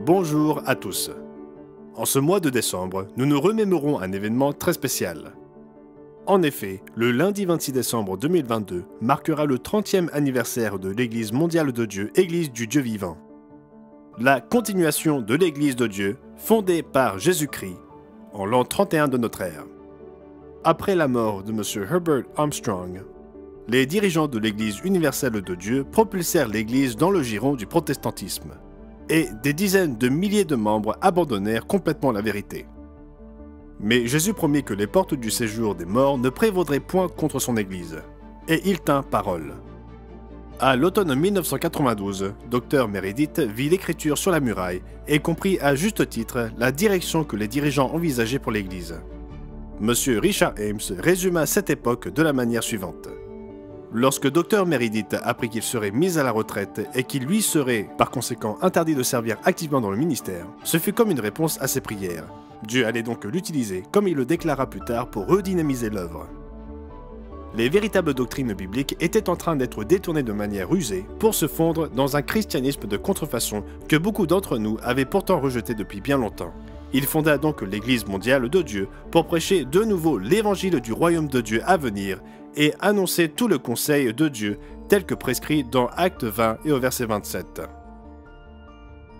bonjour à tous. En ce mois de décembre, nous nous remémorons un événement très spécial. En effet, le lundi 26 décembre 2022 marquera le 30e anniversaire de l'Église mondiale de Dieu, Église du Dieu vivant. La continuation de l'Église de Dieu, fondée par Jésus-Christ, en l'an 31 de notre ère. Après la mort de M. Herbert Armstrong, les dirigeants de l'Église universelle de Dieu propulsèrent l'Église dans le giron du protestantisme, et des dizaines de milliers de membres abandonnèrent complètement la vérité. Mais Jésus promit que les portes du séjour des morts ne prévaudraient point contre son Église, et il tint parole. À l'automne 1992, Dr Meredith vit l'écriture sur la muraille et comprit à juste titre la direction que les dirigeants envisageaient pour l'Église. M. Richard Ames résuma cette époque de la manière suivante. Lorsque Dr Meredith apprit qu'il serait mis à la retraite et qu'il lui serait, par conséquent, interdit de servir activement dans le ministère, ce fut comme une réponse à ses prières. Dieu allait donc l'utiliser, comme il le déclara plus tard, pour redynamiser l'œuvre. Les véritables doctrines bibliques étaient en train d'être détournées de manière rusée pour se fondre dans un christianisme de contrefaçon que beaucoup d'entre nous avaient pourtant rejeté depuis bien longtemps. Il fonda donc l'Église mondiale de Dieu pour prêcher de nouveau l'évangile du royaume de Dieu à venir et annoncer tout le conseil de Dieu tel que prescrit dans Actes 20 et au verset 27.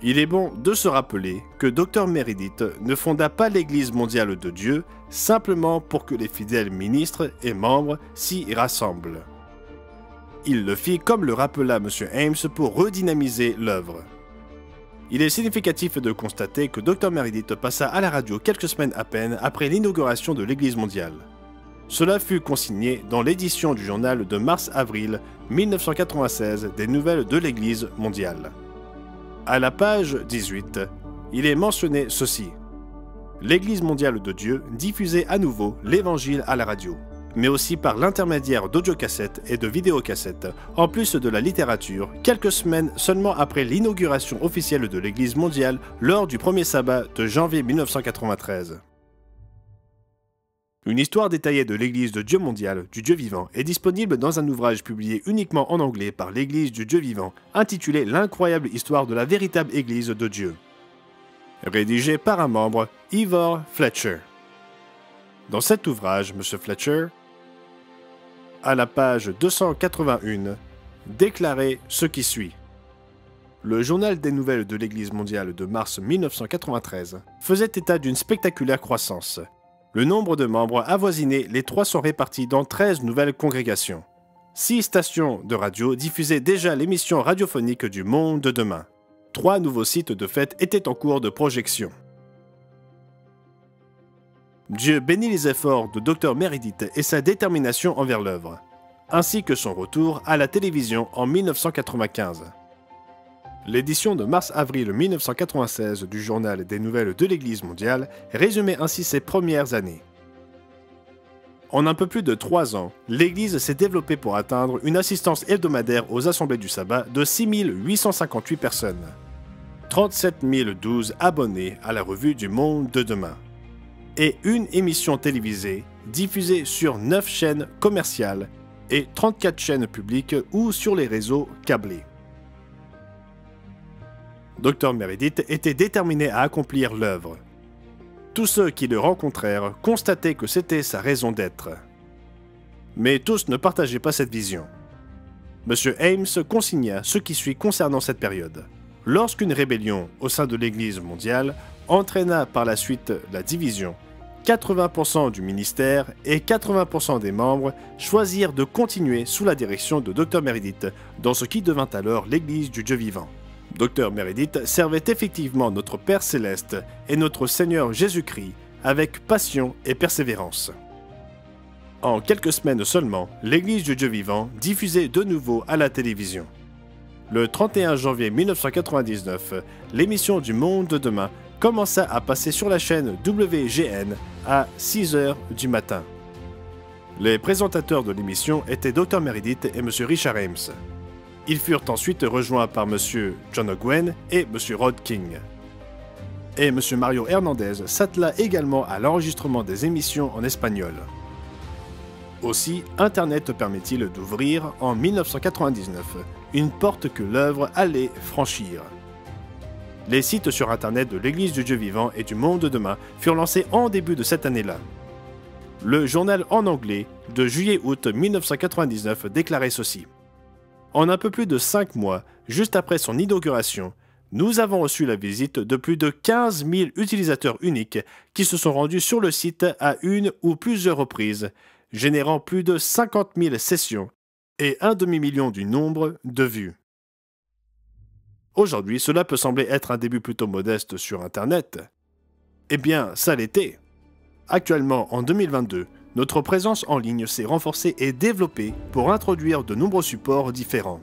Il est bon de se rappeler que Dr Meredith ne fonda pas l'Église mondiale de Dieu simplement pour que les fidèles ministres et membres s'y rassemblent. Il le fit, comme le rappela M. Ames, pour redynamiser l'œuvre. Il est significatif de constater que Dr Meredith passa à la radio quelques semaines à peine après l'inauguration de l'Église mondiale. Cela fut consigné dans l'édition du journal de mars-avril 1996 des Nouvelles de l'Église mondiale. À la page 18, il est mentionné ceci. L'Église mondiale de Dieu diffusait à nouveau l'Évangile à la radio, mais aussi par l'intermédiaire d'audiocassettes et de vidéocassettes, en plus de la littérature, quelques semaines seulement après l'inauguration officielle de l'Église mondiale lors du premier sabbat de janvier 1993. Une histoire détaillée de l'Église de Dieu mondiale, du Dieu vivant, est disponible dans un ouvrage publié uniquement en anglais par l'Église du Dieu vivant, intitulé L'incroyable histoire de la véritable Église de Dieu. Rédigé par un membre, Ivor Fletcher. Dans cet ouvrage, M. Fletcher, à la page 281, déclarait ce qui suit. Le journal des nouvelles de l'Église mondiale de mars 1993 faisait état d'une spectaculaire croissance. Le nombre de membres avoisinait les 300 répartis dans 13 nouvelles congrégations. 6 stations de radio diffusaient déjà l'émission radiophonique du Monde de demain. 3 nouveaux sites de fête étaient en cours de projection. Dieu bénit les efforts de Dr Meredith et sa détermination envers l'œuvre, ainsi que son retour à la télévision en 1995. L'édition de mars-avril 1996 du journal des nouvelles de l'Église mondiale résumait ainsi ses premières années. En un peu plus de 3 ans, l'Église s'est développée pour atteindre une assistance hebdomadaire aux assemblées du sabbat de 6 858 personnes, 37 012 abonnés à la revue du Monde de demain, et une émission télévisée diffusée sur 9 chaînes commerciales et 34 chaînes publiques ou sur les réseaux câblés. Dr Meredith était déterminé à accomplir l'œuvre. Tous ceux qui le rencontrèrent constataient que c'était sa raison d'être. Mais tous ne partageaient pas cette vision. M. Ames consigna ce qui suit concernant cette période. Lorsqu'une rébellion au sein de l'Église mondiale entraîna par la suite la division, 80% du ministère et 80% des membres choisirent de continuer sous la direction de Dr Meredith dans ce qui devint alors l'Église du Dieu vivant. Dr Meredith servait effectivement notre Père céleste et notre Seigneur Jésus-Christ avec passion et persévérance. En quelques semaines seulement, l'Église du Dieu vivant diffusait de nouveau à la télévision. Le 31 janvier 1999, l'émission du Monde de demain commença à passer sur la chaîne WGN à 6 h du matin. Les présentateurs de l'émission étaient Dr Meredith et M. Richard Ames. Ils furent ensuite rejoints par M. John Ogwen et M. Rod King. Et M. Mario Hernandez s'attela également à l'enregistrement des émissions en espagnol. Aussi, Internet permet-il d'ouvrir, en 1999, une porte que l'œuvre allait franchir. Les sites sur Internet de l'Église du Dieu vivant et du monde de demain furent lancés en début de cette année-là. Le journal en anglais de juillet-août 1999 déclarait ceci. En un peu plus de 5 mois, juste après son inauguration, nous avons reçu la visite de plus de 15 000 utilisateurs uniques qui se sont rendus sur le site à une ou plusieurs reprises, générant plus de 50 000 sessions et un demi-million du nombre de vues. Aujourd'hui, cela peut sembler être un début plutôt modeste sur Internet. Eh bien, ça l'était. Actuellement, en 2022, notre présence en ligne s'est renforcée et développée pour introduire de nombreux supports différents,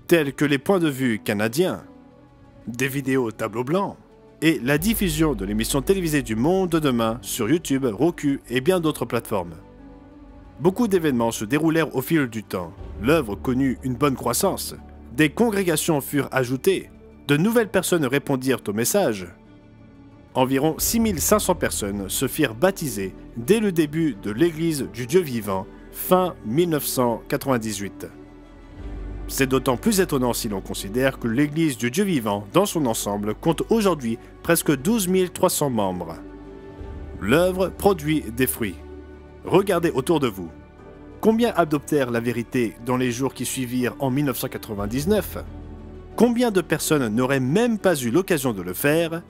tels que les points de vue canadiens, des vidéos tableau blanc, et la diffusion de l'émission télévisée du monde de demain sur YouTube, Roku et bien d'autres plateformes. Beaucoup d'événements se déroulèrent au fil du temps, l'œuvre connut une bonne croissance, des congrégations furent ajoutées, de nouvelles personnes répondirent aux messages. Environ 6500 personnes se firent baptiser dès le début de l'Église du Dieu vivant, fin 1998. C'est d'autant plus étonnant si l'on considère que l'Église du Dieu vivant, dans son ensemble, compte aujourd'hui presque 12 300 membres. L'œuvre produit des fruits. Regardez autour de vous. Combien adoptèrent la vérité dans les jours qui suivirent en 1999 ? Combien de personnes n'auraient même pas eu l'occasion de le faire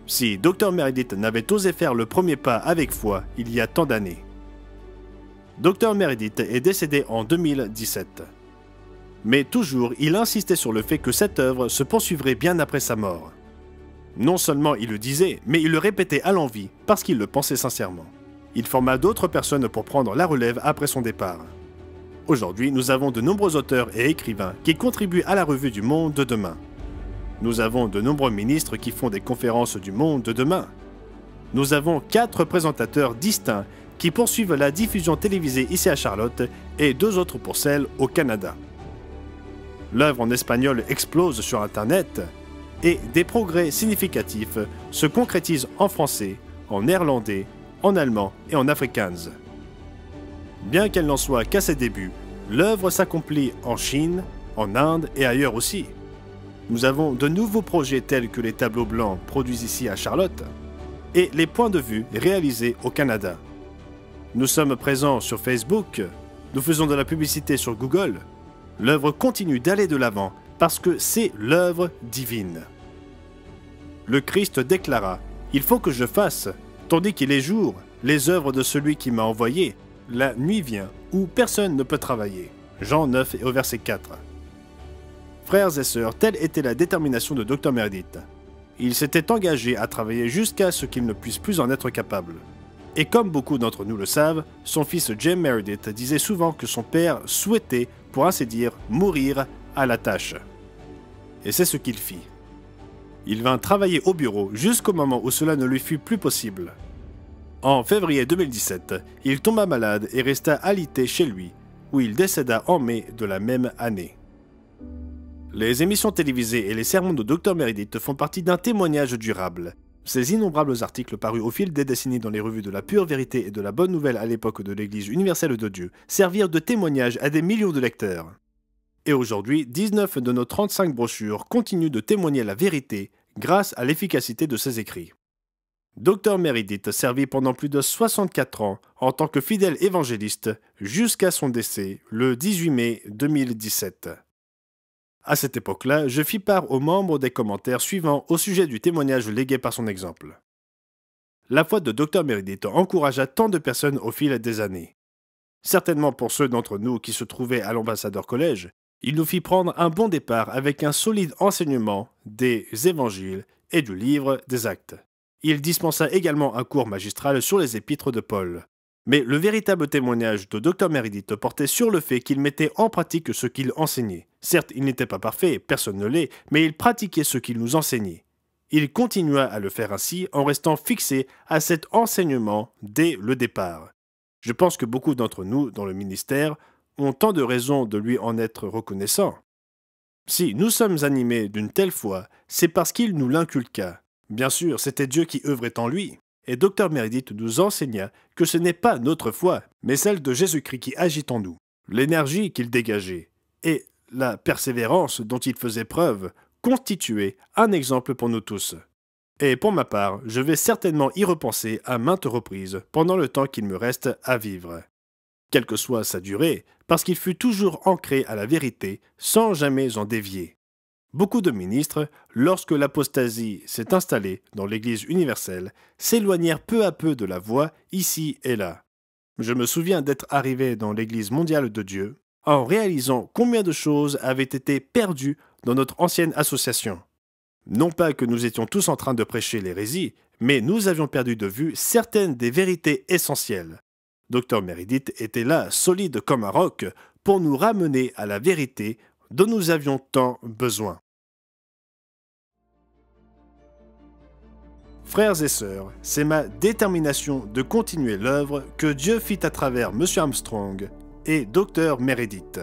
si Dr Meredith n'avait osé faire le premier pas avec foi il y a tant d'années? Dr Meredith est décédé en 2017. Mais toujours, il insistait sur le fait que cette œuvre se poursuivrait bien après sa mort. Non seulement il le disait, mais il le répétait à l'envi parce qu'il le pensait sincèrement. Il forma d'autres personnes pour prendre la relève après son départ. Aujourd'hui, nous avons de nombreux auteurs et écrivains qui contribuent à la revue du monde de demain. Nous avons de nombreux ministres qui font des conférences du monde de demain. Nous avons 4 présentateurs distincts qui poursuivent la diffusion télévisée ici à Charlotte et 2 autres pour celle au Canada. L'œuvre en espagnol explose sur Internet et des progrès significatifs se concrétisent en français, en néerlandais, en allemand et en afrikaans. Bien qu'elle n'en soit qu'à ses débuts, l'œuvre s'accomplit en Chine, en Inde et ailleurs aussi. Nous avons de nouveaux projets tels que les tableaux blancs produits ici à Charlotte et les points de vue réalisés au Canada. Nous sommes présents sur Facebook, nous faisons de la publicité sur Google. L'œuvre continue d'aller de l'avant parce que c'est l'œuvre divine. Le Christ déclara « Il faut que je fasse, tandis qu'il est jour, les œuvres de celui qui m'a envoyé, la nuit vient, où personne ne peut travailler. » Jean 9 et au verset 4. Frères et sœurs, telle était la détermination de Dr Meredith. Il s'était engagé à travailler jusqu'à ce qu'il ne puisse plus en être capable. Et comme beaucoup d'entre nous le savent, son fils James Meredith disait souvent que son père souhaitait, pour ainsi dire, mourir à la tâche. Et c'est ce qu'il fit. Il vint travailler au bureau jusqu'au moment où cela ne lui fut plus possible. En février 2017, il tomba malade et resta alité chez lui, où il décéda en mai de la même année. Les émissions télévisées et les sermons de Dr Meredith font partie d'un témoignage durable. Ces innombrables articles parus au fil des décennies dans les revues de la pure vérité et de la bonne nouvelle à l'époque de l'Église universelle de Dieu servirent de témoignage à des millions de lecteurs. Et aujourd'hui, 19 de nos 35 brochures continuent de témoigner la vérité grâce à l'efficacité de ses écrits. Dr Meredith servit pendant plus de 64 ans en tant que fidèle évangéliste jusqu'à son décès le 18 mai 2017. À cette époque-là, je fis part aux membres des commentaires suivants au sujet du témoignage légué par son exemple. La foi de Dr Meredith encouragea tant de personnes au fil des années. Certainement pour ceux d'entre nous qui se trouvaient à l'Ambassadeur College, il nous fit prendre un bon départ avec un solide enseignement des évangiles et du livre des Actes. Il dispensa également un cours magistral sur les épîtres de Paul. Mais le véritable témoignage de Dr Meredith portait sur le fait qu'il mettait en pratique ce qu'il enseignait. Certes, il n'était pas parfait, personne ne l'est, mais il pratiquait ce qu'il nous enseignait. Il continua à le faire ainsi en restant fixé à cet enseignement dès le départ. Je pense que beaucoup d'entre nous, dans le ministère, ont tant de raisons de lui en être reconnaissants. Si nous sommes animés d'une telle foi, c'est parce qu'il nous l'inculqua. Bien sûr, c'était Dieu qui œuvrait en lui. Et Dr Meredith nous enseigna que ce n'est pas notre foi, mais celle de Jésus-Christ qui agit en nous. L'énergie qu'il dégageait et la persévérance dont il faisait preuve constituer un exemple pour nous tous. Et pour ma part, je vais certainement y repenser à maintes reprises pendant le temps qu'il me reste à vivre. Quelle que soit sa durée, parce qu'il fut toujours ancré à la vérité sans jamais en dévier. Beaucoup de ministres, lorsque l'apostasie s'est installée dans l'Église universelle, s'éloignèrent peu à peu de la voie ici et là. Je me souviens d'être arrivé dans l'Église mondiale de Dieu en réalisant combien de choses avaient été perdues dans notre ancienne association. Non pas que nous étions tous en train de prêcher l'hérésie, mais nous avions perdu de vue certaines des vérités essentielles. Dr Meredith était là, solide comme un roc, pour nous ramener à la vérité dont nous avions tant besoin. Frères et sœurs, c'est ma détermination de continuer l'œuvre que Dieu fit à travers M. Armstrong et Dr Meredith.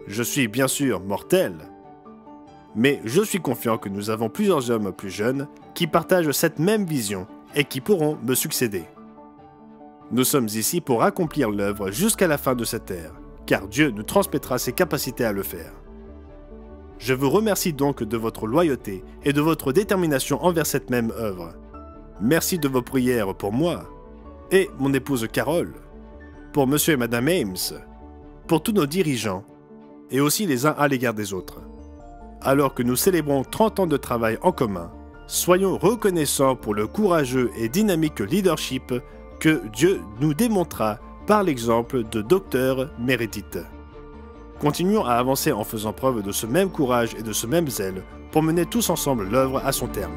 Je suis bien sûr mortel, mais je suis confiant que nous avons plusieurs hommes plus jeunes qui partagent cette même vision et qui pourront me succéder. Nous sommes ici pour accomplir l'œuvre jusqu'à la fin de cette ère, car Dieu nous transmettra ses capacités à le faire. Je vous remercie donc de votre loyauté et de votre détermination envers cette même œuvre. Merci de vos prières pour moi et mon épouse Carole, pour Monsieur et Madame Ames, pour tous nos dirigeants et aussi les uns à l'égard des autres. Alors que nous célébrons 30 ans de travail en commun, soyons reconnaissants pour le courageux et dynamique leadership que Dieu nous démontra par l'exemple de Dr Meredith. Continuons à avancer en faisant preuve de ce même courage et de ce même zèle pour mener tous ensemble l'œuvre à son terme.